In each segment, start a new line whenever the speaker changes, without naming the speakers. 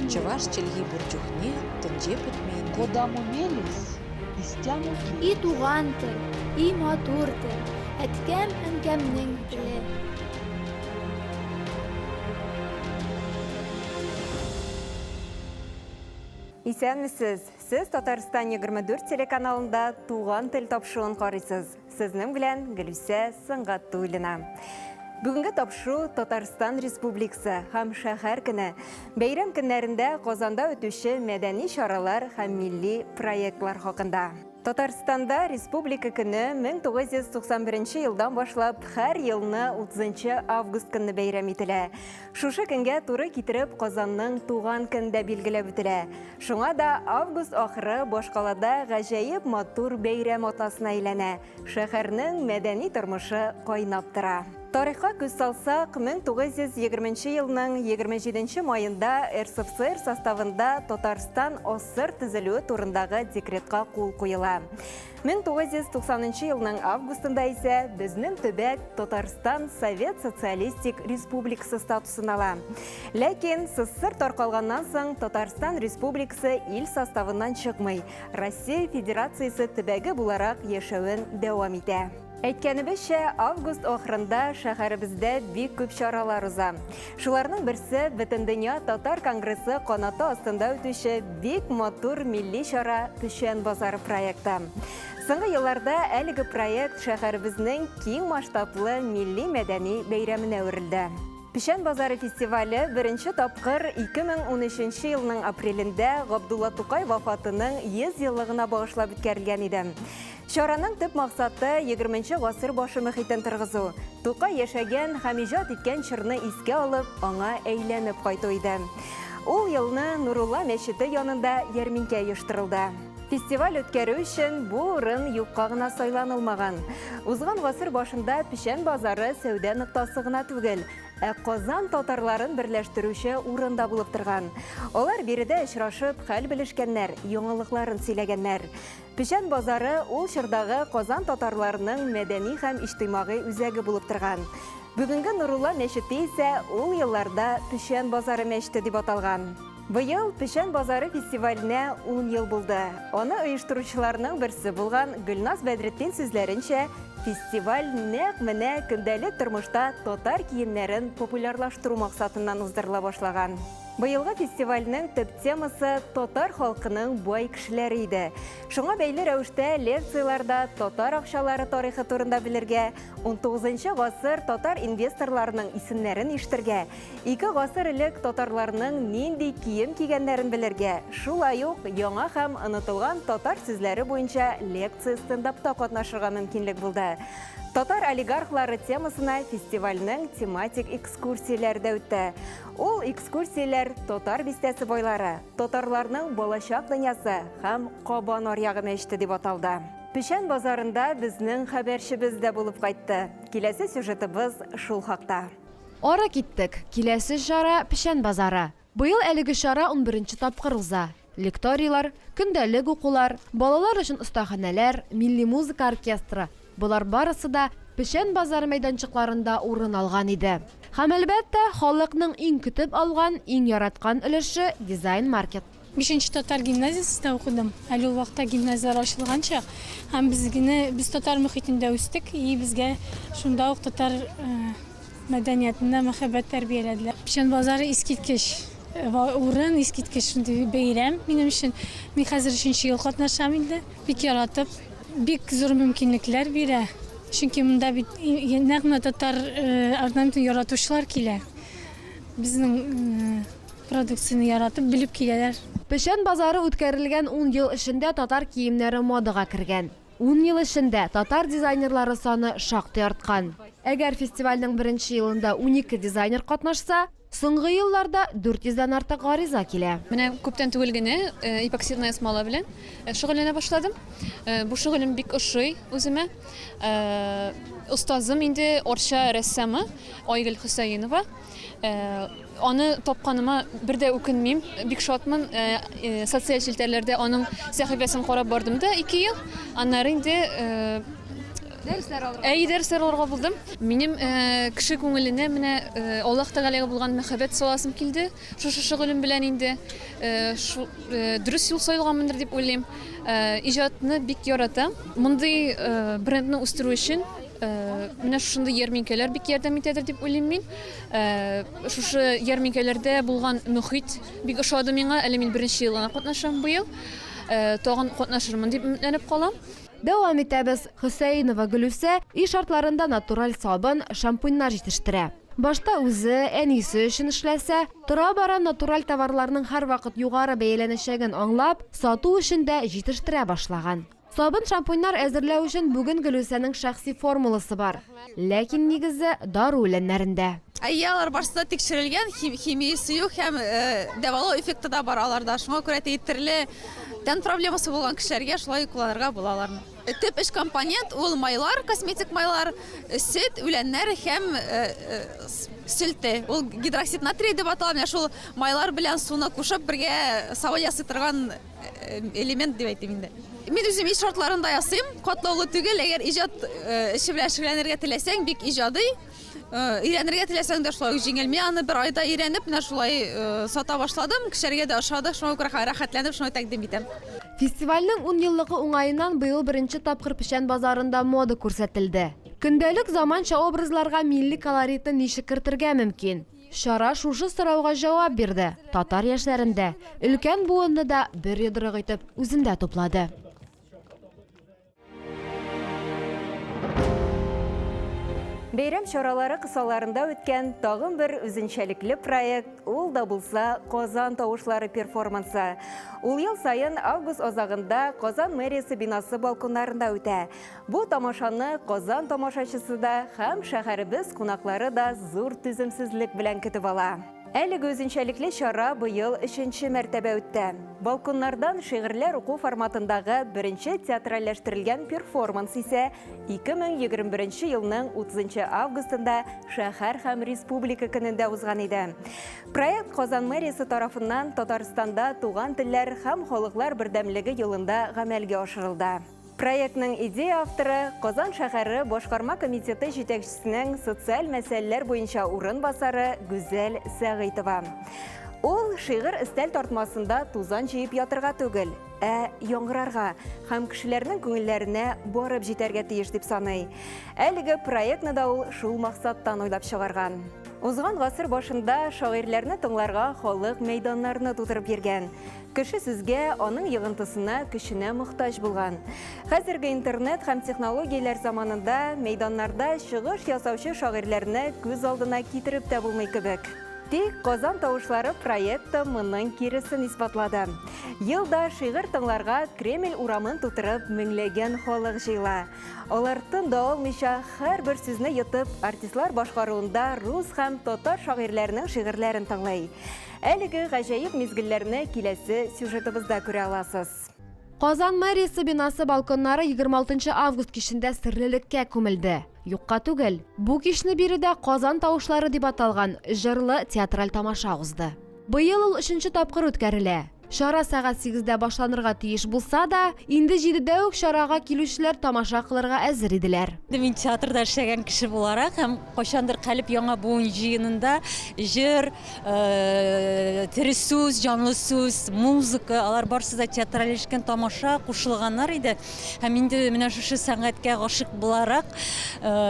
Чаваш челги бурчухне тенже путмейн.
Кодаму мелис, истяму
И туган тел, и матур тел, әткәм әнкәмнең теле.
Исәнмесез, сез Татарстан 24 телеканалында туган тел тапшыуын карыйсыз. Сезнең белән Гөлүсә Сыңгатуллина. Бүгінгі тапшу Татарстан Республикасы һәм шәһәр көне бәйрәм көннәрендә Казанда үтүче мәдәни чаралар һәм милли проектлар хакында. Татарстанда Республика көне 1991 елдан башлап һәр елны 30 август көнне бәйрәм ителә. Шушы көнгә туры китереп Казанның туган көндә билгеләп үтелә. Шуңа да август ахыры башкалада гаҗәеп матур бәйрәм атасына әйләнә. Шәһәрнең мәдәни тормышы кайнап тора. Тарихка күз салсак, 1920 елның 27 майында РСФСР составында Татарстан АССР төзелүе турындагы декретка кул куела. 1990 елның августында исә безнең төбәк Татарстан Совет Социалистик Республикасы статусын ала. Ләкин СССР таркалганнан соң Татарстан Республикасы ил составыннан чыкмый, Россия Федерациясе төбәге буларак яшәвен дәвам итә. Әйткәнебезчә, август ахырында шәһәребездә бик күп чаралар уза. Шуларның берсе Бөтендөнья татар конгрессы канаты астында үтүче бик матур милли чара Печән базары проекты. Соңгы елларда әлеге проект шәһәребезнең киң масштаблы милли мәдәни бәйрәменә әверелде. Печән базары фестивале беренче тапкыр 2013 елның апрелендә Габдулла Тукай вафатының 100 еллыгына багышлап үткәрелгән иде. Чараның төп максаты 20 гасыр башы мөхитен торгызу. Тукай яшәгән һәм иҗат иткән чорны искә алып, аңа әйләнеп кайту иде. Ул елны Нурулла мәчете янында ярминкә оештырылды. Фестиваль үткәрү өчен бу урын юкка гына сайланылмаган. Узган гасыр башында Печән базары сәүдә ноктасы гына түгел, Казан татарларын берләштерүче урында булып торган. Алар биредә очрашып, хәл белешкәннәр, яңалыкларын сөйләгәннәр. Печән базары ул чордагы Казан татарларының мәдәни һәм иҗтимагый үзәге булып торган. Бүгенге Нурулла мәчете исә ул елларда Печән базары мәчете дип аталган. Быел Печән базары фестиваленә 10 ел булды. Аны оештыручыларның берсе булган Гөлназ Бәдретдин сүзләренчә, фестиваль нәкъ менә көндәлек тормышта татар киемнәрен популярлаштыру максатыннан уздырыла башлаган. Быелгы фестивальнең төп темасы татар халкының бай кешеләре иде. Шуңа бәйле рәвештә лекцияларда татар акчалары тарихы турында белергә, 19 гасыр татар инвесторларының исемнәрен ишетергә, 2 гасыр элек татарларның нинди кием кигәннәрен белергә, шулай ук яңа һәм онытылган татар сүзләре буенча лекция стендапта катнашырга мөмкинлек булды. Татар олигархлары темасына фестивальнең тематик экскурсияләрдә үтте. Ул экскурсияләр татар бистәсе байлары, татарларның балачак дөньясы һәм Кабан аръягы мәчете дип аталды. Печән базарында безнең хәбәрчебез дә булып кайтты. Киләсе сюжетыбыз шул хакта.
Ара киттек. Киләсе чара Печән базары. Быел әлеге чара 11-нче тапкыр уза. Лекториялар, көндәлек укулар, балалар өчен остаханәләр, милли музыка оркестры. Булар барысы да Печән базары мәйданчыкларында урын алган иде. Һәм әлбәттә, халыкның иң көтеп алган, иң яраткан өлеше дизайн маркет.
5-нче татар гимназиясендә укыдым. Әле ул вакытта гимназиялар ачылганча, һәм без татар мөхитендә үстек, и безгә шунда ук татар мәдәниятенә мәхәббәт тәрбияләделәр. Печән базары искиткеч урын, искиткеч шундый бәйрәм минем өчен. Мин хәзер 3-нче ел катнашам инде. Бик яратып, бик зур мөмкинлекләр бирә. Чөнки монда бит нәкъ татар орнаментын яратучылар килә. Безнең продукцияны яратып, билеп киләләр.
Печән базары үткәрелгән 10 ел эчендә татар киемнәре модага кергән. 10 ел эчендә татар дизайнерлары саны шактый арткан. Әгәр фестивальнең беренче елында 12 дизайнер катнашса, соңгы елларда 400-дән артык гариза килә.
Менә күптән түгел генә эпоксидная смола белән шөгыльләнә башладым. Бу шөгылем бик ошый үземә. Устазым инде орча рәссамы Айгөл Хөсәенова. Аны тапканыма бер дә үкенмим. Бик шатмын. Социаль челтәрләрдә аның сәхифәсен карап бардым да 2 ел. Аннары инде Дәресләр алырга булдым. Минем кеше күңеленә менә Аллаһ Тәгаләгә булган мәхәббәт саласым килде. Шушы шөгылем белән инде дөрес юл сайланганмындыр дип уйлыйм. Иҗатны бик яратам. Мондый брендны үстерү өчен менә шушындай ярминкәләр бик ярдәм итәдер дип уйлыйм мин. Шушы ярминкәләрдә булган мөхит бик ошады миңа. Әле мин беренче елына катнашам быел. Тагын катнашырмын дип өметләнеп калам.
Дәвам итәбез. Хөсәйнова Гөлүсә иш шартларында натураль сабын, шампуньнар җитештерә. Башта үзе, әнисе өчен эшләсә, тора бара натураль товарларның һәрвакыт югары бәяләнәчәген аңлап, сату өчен дә җитештерә башлаган. Сабын, шампуньнар әзерләү өчен бүген Гөлүсәнең шәхси формуласы бар. Ләкин нигезе дару үләннәрендә.
Алар барсында тикшерелгән, химиясе юк һәм дәвалау эффекты да бар аларда. Шуңа күрә титтерле тән проблемасы булган кешеләргә шулай кулланырга була аларны. Төп эш компонент ул майлар, косметик майлар, сөт, үләннәр һәм сөлте. Ул гидроксид натрий дип атала. Менә шул майлар белән суны кушып бергә сабын ясый торган элемент дип әйтим инде. Мин үзем иш шартларында ясыйм, катлаулы түгел. Әгәр иҗат эше белән шөгыльләнергә теләсәң, бик иҗади. Өйрәнергә теләсәң дә шулай җиңел. Мин аны бер айда өйрәнеп, менә шулай сата башладым. Кешеләргә дә ошады. Шуңа күрә рәхәтләнеп шуны тәкъдим итәм.
Фестивальнең 10 еллыгы уңаеннан быел беренче тапкыр печән базарында мода күрсәтелде. Көндәлек заманча образларга милли колоритны ничек кертергә мөмкин? Шара шушы сорауга җавап бирде. Татар яшьләрендә өлкән буынны да бер йодрык итеп үзендә туплады.
Бәйрәм чаралары кысаларында үткән тагын бер үзенчәлекле проект, ул да булса Казан тавышлары перформансы. Ул ел сайын август азагында Казан мэриясе бинасы балконнарында үтә. Бу тамашаны Казан тамашачысы да һәм шәһәребез кунаклары да зур түземсезлек белән көтеп ала. Әлеге үзенчәлекле чара быел 3нче мәртәбә үтте. Балконнардан шигырьләр уку форматындагы беренче театральләштерелгән перформанс исә 2021 елның 30 августында шәһәр һәм республика көнендә узган иде. Проект Казан мэриясе тарафыннан Татарстанда туган телләр һәм халыклар бердәмлеге елында гамәлгә ашырылды. Проектның идея авторы Казан шәһәре башкарма комитеты җитәкчесенең социаль мәсьәләләр буенча урынбасары Гүзәл Сәгыйтова. Ул шигырь өстәл тартмасында тузан җыеп ятырга түгел, яңгырарга һәм кешеләрнең күңелләренә барып җитәргә тиеш дип саный. Әлеге проектны да ул шул максаттан уйлап чыгарган. Узган гасыр башында шагыйрьләрне тыңларга халык мәйданнарны тутырып йөргән. Кеше сүзгә, аның йыгынтысына, көченә мохтаҗ булган. Хәзерге интернет һәм технологияләр заманында мәйданнарда чыгыш ясаучы шагыйрьләрне күз алдына китереп тә булмый кебек. Тик Казан тавышлары проекты моның киресен исбатлады. Елда шигырь тыңларга Кремль урамын тутырып меңләгән халык җыела. Алар тында алмыйча һәрбер сүзне йотып, артистлар башкаруында рус һәм татар шагыйрьләренең шигырьләрен тыңлый. Әлеге гаҗәеп мизгелләрне киләсе сюжетыбызда күрә аласыз.
Казан мэриясе бинасы балконнары 26 август кичендә серлелеккә күмелде. Юкка түгел, бу кичне биредә Казан тавышлары дип аталган җырлы театраль тамаша узды. Быел ул 3нче тапкыр үткәрелә. Шара сәгать 8-дә башланырга тиеш булса да, инде 7-дә үк шарага килүчеләр тамаша кылырга әзер иделәр.
Мин театрда эшләгән кеше буларак һәм кайчандыр калып яңа буын җыенында җыр, тере сүз, җанлы сүз, музыка, алар барсы да театральләшкән тамаша кушылганнар иде. Һәм инде менә шушы сәнгатькә гашык буларак,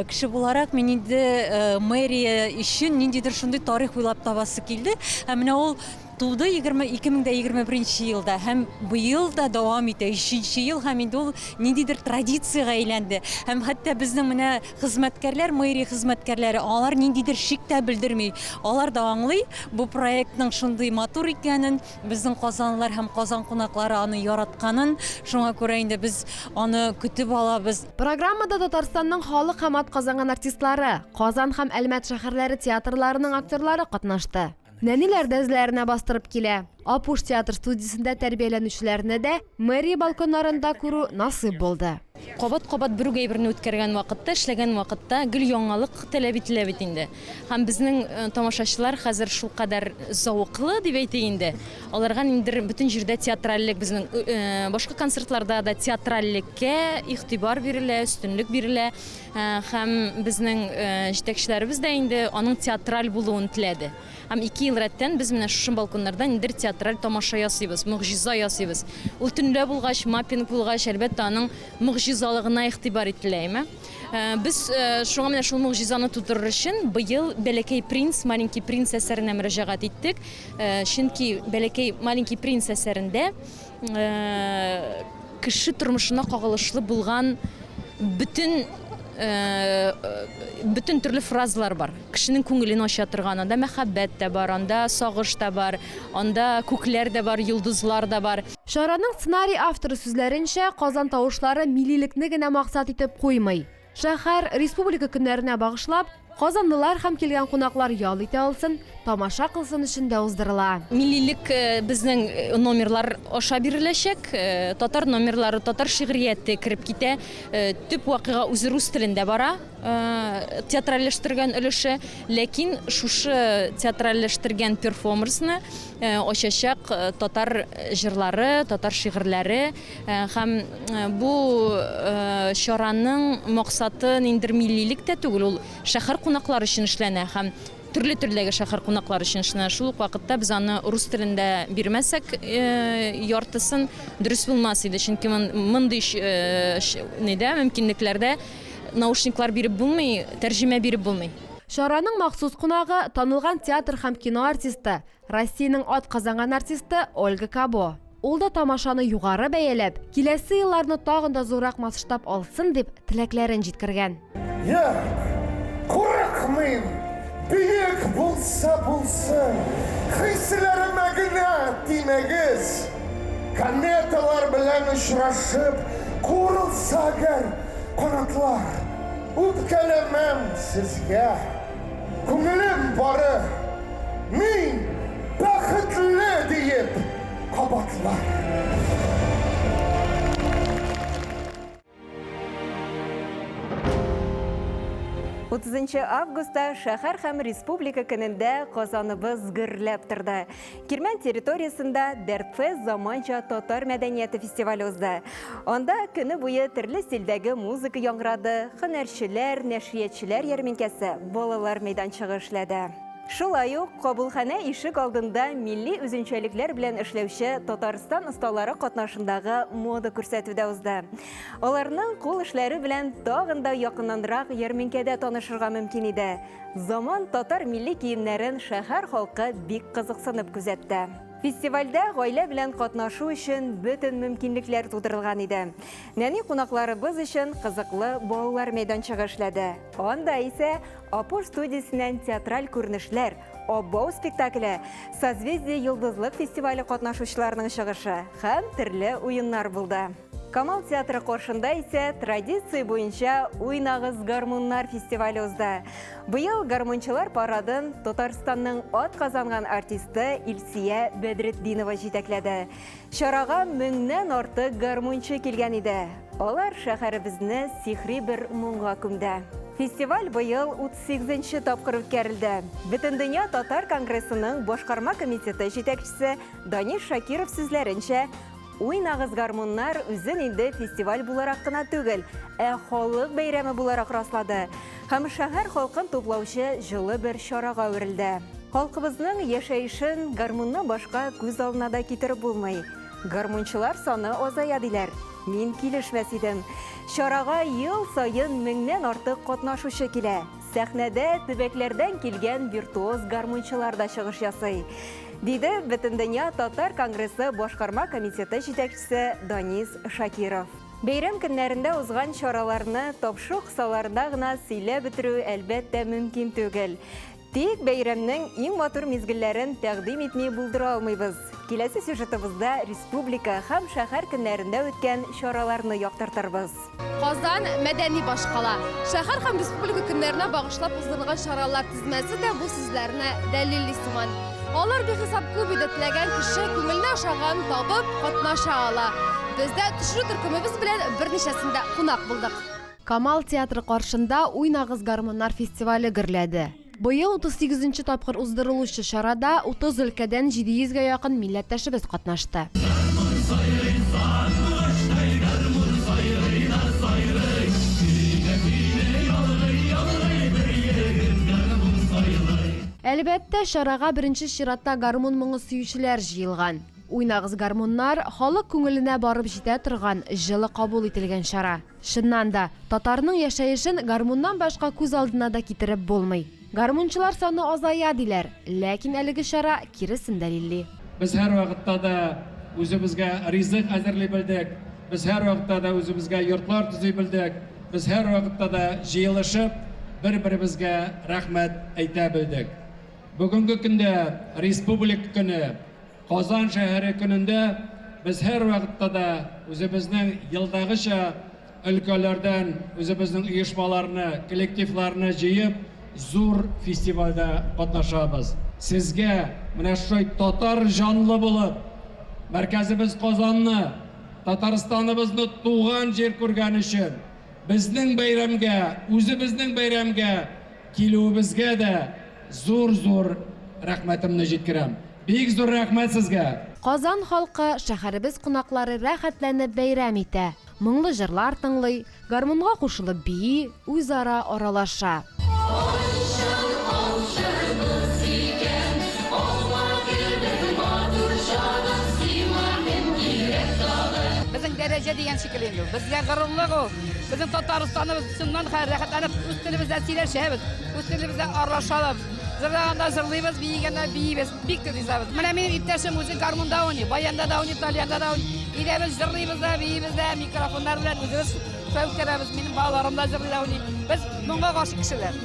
кеше буларак мин инде мэрия өчен ниндидер шундый тарих уйлап табасы килде. Һәм менә ул туды 2021 елда һәм быел да дәвам итә. 3нче ел һәм инде ул ниндидер традициягә әйләнде. Һәм хәтта безнең менә хезмәткәрләр, мэрия хезмәткәрләре, алар ниндидер шик тә белдерми. Алар да аңлый бу проектның шундый матур икәнен, безнең казанлылар һәм Казан кунаклары аны яратканын. Шуңа күрә инде без аны көтеп алабыз.
Программада Татарстанның халык һәм атказанган артистлары, Казан һәм Әлмәт шәһәрләре театрларының актерлары катнашты. Нәниләр дә эзләренә бастырып килә. Апуш театр студиясында тәрбияләнүчеләрне дә мэрия балконнарында күрү насыйп булды.
Кабат-кабат бер әйберне үткәргән вакытта, эшләгән вакытта гел яңалык таләп ителә бит инде. Һәм безнең тамашачылар хәзер шул кадәр зауыклы дип әйтик инде. Аларга инде бөтен җирдә театральлек, безнең башка концертларда да театральлеккә игътибар бирелә, өстенлек бирелә. Һәм безнең җитәкчеләребез дә инде аның театраль булуын теләде. Һәм 2 ел рәттән без менә шушы балконнарда инде театраль тамаша ясыйбыз, мөгъҗиза ясыйбыз. Ул төнлә булгач, маппинг булгач, әлбәттә аның мөгъҗизалыгына игътибар ителәме. Без шуңа менә шул мөгъҗизаны тудырыр өчен быел Бәләкәй принц, маленький принц әсәренә мөрәҗәгать иттек. Чөнки Бәләкәй маленький принц әсәрендә кеше тормышына кагылышлы булган бөтен төрле фразалар бар. Кешенең күңелен ача торган, анда мәхәббәт тә бар, анда сагыш та бар, анда күкләр дә бар, йолдызлар да бар.
Шараның сценарий авторы сүзләренчә, Казан тавышлары милилекне генә максат итеп куймый. Шәһәр республика көннәренә багышлап, казанлылар һәм килгән кунаклар ял итә алсын, тамаша кылсын өчен дә уздырыла.
Миллилек безнең номерлар аша биреләчәк. Татар номерлары, татар шигърияте кирип китә. Төп вакыйга үзе рус телендә бара. Театральләштергән өлеше, ләкин шушы театральләштергән перформансны ачачак татар җырлары, татар шигырьләре һәм бу чараның максаты инде миллилек тә түгел, ул шәһәр кунаклары өчен эшләнә һәм төрле төрдәге шәһәр кунаклары өчен эшләнә. Шул ук вакытта без аны рус телендә бирмәсәк, яртысын дөрес булмас иде, чөнки мондый мөмкинлекләрдә наушниклар биреп булмый, тәрҗемә биреп булмый.
Шараның махсус кунагы танылган театр һәм кино артисты, Россиянең атказанган артисты Ольга Кабо. Ул да тамашаны югары бәяләп, киләсе елларны тагын да зуррак масштаб алсын дип теләкләрен җиткергән.
Курыкмыйм, биек булса булсын, хисләремә генә тимәгез. Кометалар белән очрашып, курылса гәр канатлар, үпкәләмәм сезгә. Күңелем бары, мин бәхетле диеп кабатлар.
30 августта шәһәр һәм республика көнендә Казаныбыз гөрләп торды. Кирмән территориясында Дәртфест заманча татар мәдәнияте фестивале узды. Анда көне буе төрле стильдәге музыка яңгырады, һөнәрчеләр, нәшриятчеләр ярминкәсе, балалар мәйданчыгы эшләде. Шулай ук кабулхана ишек алдында милли үзенчәлекләр белән эшләүче Татарстан осталары катнашындагы мода күрсәтүдә узды. Аларның кул эшләре белән тагын да якыннанрак ярминкәдә танышырга мөмкин иде. Заман татар милли киемнәрен шәһәр халкы бик кызыксынып күзәтте. Фестивальдә гаилә белән катнашу өчен бөтен мөмкинлекләр тудырылган иде. Нәни кунакларыбыз өчен кызыклы балалар мәйданчыгы эшләде. Анда исә Апуш студиясеннән театраль күренешләр, Обау спектакле, Созвездие йолдызлык фестивале катнашучыларның чыгышы һәм төрле уеннар булды. Камал театры каршында исә традиция буенча Уйнагыз гармуннар фестивале узды. Быел гармунчылар парадын Татарстанның атказанган артисты Илсия Бәдретдинова җитәкләде. Чарага 1000нән артык гармунчы килгән иде. Алар шәһәребезне сихри бер моңга күмде. Фестиваль быел 38-нче тапкыр үткәрелде. Бөтендөнья татар конгрессының башкарма комитеты җитәкчесе Даниш Шакиров сүзләренчә, Уйнагыз гармуннар үзен инде фестиваль буларак кына түгел, халык бәйрәме буларак раслады. Һәм шәһәр халкын туплаучы җылы бер чарага үрелде. Халкыбызның яшәешен гармунны башка күз алдына да китереп булмый. Гармунчылар саны азая диләр. Мин килешмәс идем. Чарага ел сайын 1000нән артык катнашучы килә. Сәхнәдә төбәкләрдән килгән виртуоз гармунчылар да чыгыш ясый. Диде Бөтендөнья татар конгрессы башкарма комитеты җитәкчесе Данис Шакиров. Бәйрәм көннәрендә узган чараларны тапшу кысаларында гына сөйләп бетерү әлбәттә мөмкин түгел. Тик бәйрәмнең иң матур мизгелләрен тәкъдим итми булдыра алмыйбыз. Киләсе сюжетыбызда республика һәм шәһәр көннәрендә үткән чараларны яктыртырбыз.
Казан мәдәни башкала. Шәһәр һәм республика көннәренә багышлап уздырылган чаралар тизмәсе дә бу сүзләрне дәлилли сыман. Алар бихисап күп иде, теләгән кеше күңеленә ошаган табып катнаша ала. Без дә төшерү төркемебез белән берничәсендә кунак булдык. Камал театры каршында Уйнагыз гармоннар фестивале гөрләде. Быел 38-нче тапкыр уздырылучы чарада 30 өлкәдән 700-гә якын милләттәшебез катнашты. Әлбәттә, чарага беренче чиратта гармон моңы сөючеләр җыелган. Уйнагыз гармоннар халык күңеленә барып җитә торган җылы кабул ителгән чара. Шуннан да татарның яшәешен гармоннан башка күз алдына да китереп булмый. Гармончылар саны азая диләр, ләкин әлеге чара киресен дәлилли.
Без һәр вакытта да үзебезгә ризык әзерли белдек. Без һәр вакытта да үзебезгә йортлар төзи белдек. Без һәр вакытта да җыелышып бер-беребезгә рәхмәт әйтә белдек. Бүгенге көндә республика көне, Казан шәһәре көнендә без һәр вакытта да үзебезнең елдагыча өлкәләрдән үзебезнең оешмаларны, коллективларны җыеп зур фестивальдә катнашабыз. Сезгә менә шуй татар җанлы булып, мәркәзебез Казанны, Татарстаныбызны туган җир күргән өчен безнең бәйрәмгә, үзебезнең бәйрәмгә килүебезгә дә зур рәхмәтемне җиткерәм. Бик зур рәхмәт сезгә.
Казан халкы, шәһәребез кунаклары рәхәтләнеп бәйрәм итә. Моңлы җырлар тыңлый, гармонга кушылып бии, үзара аралаша.
Безнең дәрәҗә дигән шикелле инде. Безгә горурлык ул. Безнең Татарстаныбыз шуннан рәхәтләнеп үз телебездә сөйләшәбез, үз телебездә аралашабыз. Зырлаганда зырлыйбыз, биегәндә биебез. Бик ризабыз. Менә минем иптәшем үзе гармонда уйный, баянда да уйный, итальянда да уйный. Идәбез зырлыйбыз да, биебез дә, микрофоннар белән үзебез фәүкәрәбез. Минем балаларым да зырлый да уйный. Без моңга гашык кешеләр.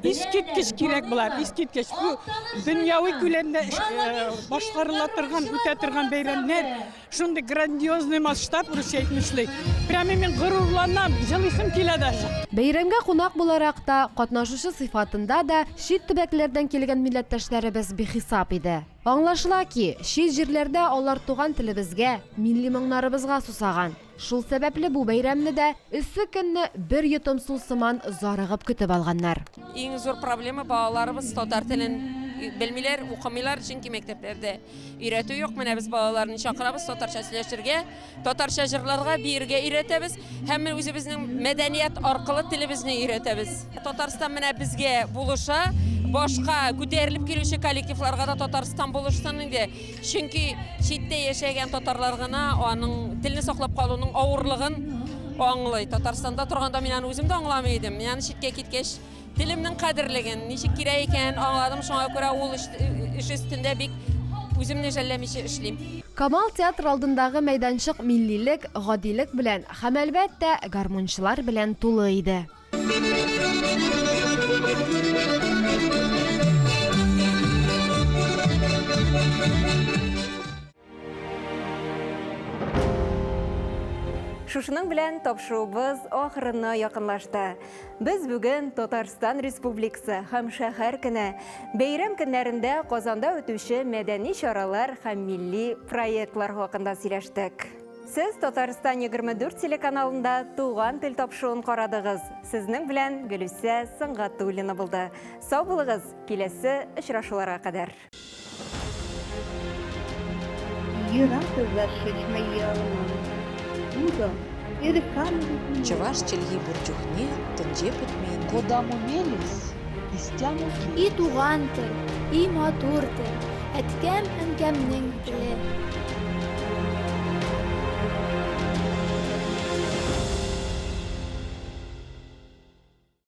Искиткеч кирәк булар, искиткеч. Бу дөньяви күләмдә башкарыла торган, үтә торган бәйрәмнәр, шундый грандиозный масштаб үрчәйтмешли. Прямо мин горурланам, җылысым килә даже.
Бәйрәмгә кунак буларак та, катнашучы сыйфатында да чит төбәкләрдән килгән милләттәшләребез бихисап иде. Аңлашыла ки, чит җирләрдә алар туган телебезгә, милли моңнарыбызга сусаган. Шул сәбәпле бу бәйрәмне дә эссе көнне бер йотым су сыман зарыгып көтеп алганнар.
Иң зур проблема балаларыбыз татар телен белмиләр, укымыйлар, чөнки мәктәпләрдә өйрәтү юк. Менә без балаларны чакырабыз татарча сөйләшергә, татарча җырларга, биергә өйрәтәбез һәм үзебезнең мәдәният аркылы телебезне өйрәтәбез. Татарстан менә безгә булыша, башка күтәрелеп килүче коллективларга да Татарстан булышсын инде. Чөнки читтә яшәгән татарлар гына аның телне саклап калуның авырлыгын аңлый. Татарстанда торганда мин аны үзем дә аңламый идем. Мин аны читкә киткәч телемнең кадерлеген, ничек кирәк икән аңладым. Шуңа күрә ул эш өстендә бик үземне жәлләмичә эшлим.
Камал театр алдындагы мәйданчык миллилек, гадилек белән һәм әлбәттә гармончылар белән тулы иде.
Шушының белән тапшыруыбыз ахырына якынлашты. Без бүген Татарстан Республикасы һәм шәһәр көне бәйрәм көннәрендә Казанда үтүче мәдәни чаралар һәм милли проектлар хакында сөйләштек. Сез Татарстан 24 телеканалында туган тел тапшыруын карадыгыз. Сезнең белән Гөлүсә Сыңгатуллина булды. Сау булыгыз, киләсе очрашуларга кадәр.
Чуваш челги бурчухне, тынже путмейді.
Кодам умелись, истяну
И туган тел, и матур тел, әткәм әнкәмнең теле.